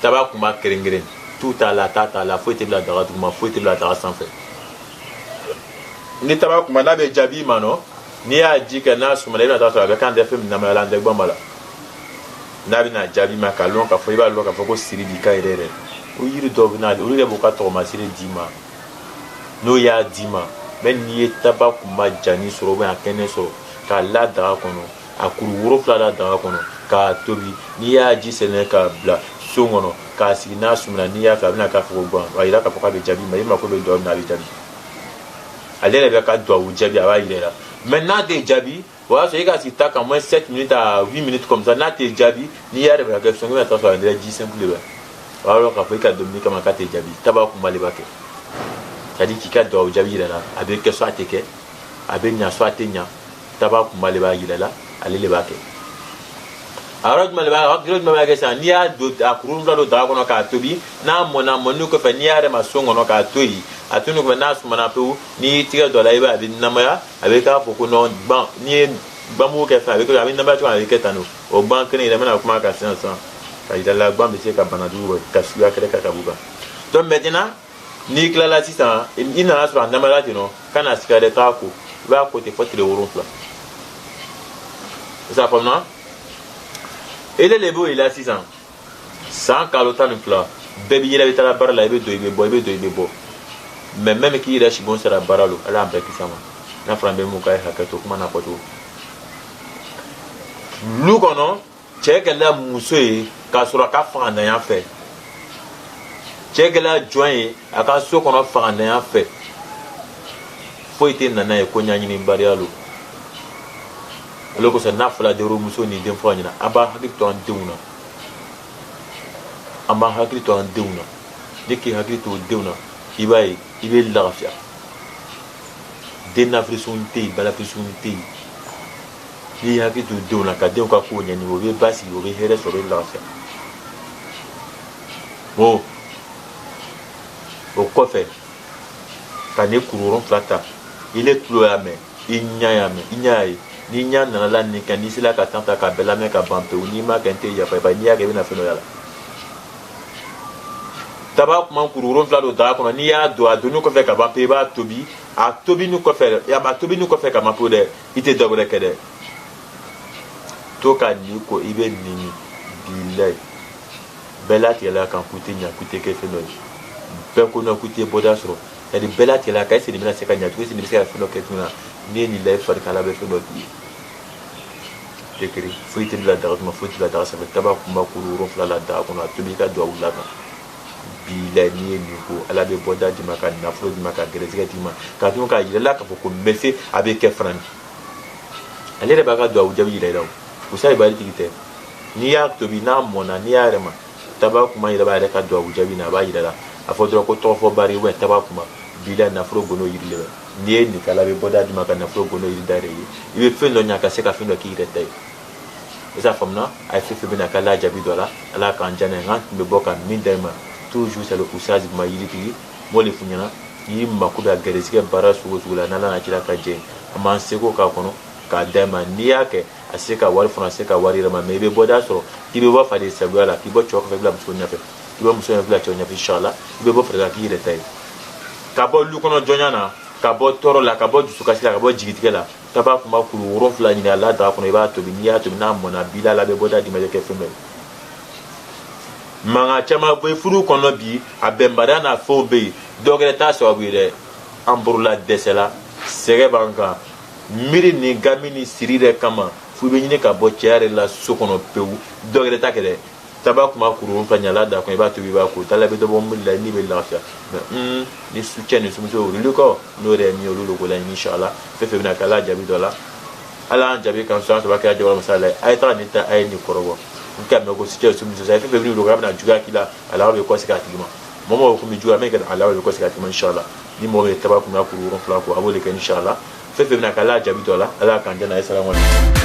taba kuma kerengeren tout à la tata la faut te la daga duma faut te la daga sans fait ni taba kuma na be jabi mano ni ya jika na sumale na tata be kan de fem na mala de gbambala na bi na jabi ma ka lon ka fo iba lon ka fo ko siri di ka irere o yiri do bi na o le bo ka to ma siri dima no ya dima men ni taba kuma jani soro be akene so ka la daga kono akuru wuro fla la daga kono ka tobi ni ya ji sene ka bla songono ka sigina sumna ni ya fa bina ka fo gbo wa ila ka fo ka be jabi ma yima ko be do na be jabi ale be ka do wu jabi awa ila maintenant de jabi voilà c'est que si tu as quand même 7 minutes à 8 minutes comme ça na te jabi ni ya re ka songo na ta so andre 10 simple ba voilà ka fo ka domini kama ka te jabi taba ku male bake c'est-à-dire ki ka do wu jabi ila avec que soit te ke avec nya soit te nya taba ku male ba ila ale le bake arod malba grod mama ke sa niya do akurun do da kono ka tobi na mona monu ko fa niya re masongo no ka toyi atunu ko na sumana pe ni tiga do la iba bi namaya avec ka foko no ban ni bamu ke fa avec abi namba to avec tanu o ban kene ile mena kuma ka sensa ka ida la ban be se ka banadu ka suya kere ka kabuba donc maintenant ni kla la sisa ina na so namala tino kana sikare ta ko ba ko te fotre worun fla ça comme non. Et les beaux il a 6 ans. Sans calotan de plat. Baby il avait la barre là, il veut doyer boy, il veut beau. Mais même qui il a chibon sur la barre là, elle a un peu qui ça m'a. Na frambe mon kai hakato kuma na poto. Lu kono, check la musoe ka sura ka fa na ya fait. Check la join aka so kono fa na ya fait. Faut ite nana e ko nyani ni barialo. Loko sa nafla de romuso ni dem fanya aba hakito an deuna amba hakito an deuna deki hakito deuna ibai ibe lafia den afrisunte bala afrisunte ni hakito deuna ka dem ka ko nyani wo be basi wo be here so be lafia bo o kofe tane kuroron flata ile tulo ya me inyai ni nya nana la ni kan ni sila ka tanta ka bela me ka bampe ni ma kente ya pa ni ya ke na feno yala taba kuma kururon flado da kono ni ya do adunu ko fe ka bampe ba tobi a tobi nu ko fe ya ba tobi nu ko fe ka ma pode ite dogo kede to ka ni ko ibe ni bilai bela ti la kan kuté nya kuté ke feno be ko no kuté bodasro ya di bela ti la ka se ni na se ka nya tu se ni se ka feno ke tuna ni ni lay far kala be feno bi tekri fuite de la dara ma fuite de la dara ça fait taba kuma kururon flala da ko na tobi ka do wula ka bi la ni ko ala be boda di maka na fro di maka gerezga di ma ka tun ka yila ka ko messe avec Kefran ale ba ka do jabi ila daw ko sai ba tikite ni ya tobi na mona ni ya rema taba kuma ila ba ka do jabi na ba ila a fodro ko to fo bari we taba kuma bila na fro gono yile ni ni kala be boda di maka na fro gono yile dare yi be fendo nya ka se ka fendo ki rete esa famna ay fi bina kala jabi dola ala kan jana ngan be boka min dema toujours c'est le poussage ma yili mo le funyana yi makuda gerezike bara sugo sugula nala na kila ka je ama seko ka kono ka dema ni yake aseka wali français ka wali rama mebe boda so tibe ba fa de sagala tibo choko fe bla muso nya fe tibo muso nya bla chonya fe inshallah tibe bo frère ki rete ka bo lu kono jonyana ka bo toro la ka bo jusuka sila ka bo jigitike la taba kuma kulu woro fula ni ala da kono iba to bi ni ya to na mona bila la be boda di meje ke femel manga chama bo furu kono bi abembara na fobe dogere ta so abire amburla desela sere banka miri ni gamini sirire kama fube nyine ka bo chiare la sokono peu dogere ta kede taba kuma kulu woro fula ni ala da kono iba to bi ba ko tala be do bo milla ni be lafiya ni soutien ni sumuso luko no re mi olulo ko la inshallah fefe bina kala jabi dola ala jabi kan so ba ka jawal masala ay tra ni ta ay ni korobo nka me ko sike sumuso sa fefe bina lo ga bina juga kila ala be ko sika tigima momo ko mi juga me ka ala be ko sika tigima inshallah ni mo re taba kuma kuru ron fla ko abole ka inshallah fefe bina kala jabi dola ala kan jana assalamu alaikum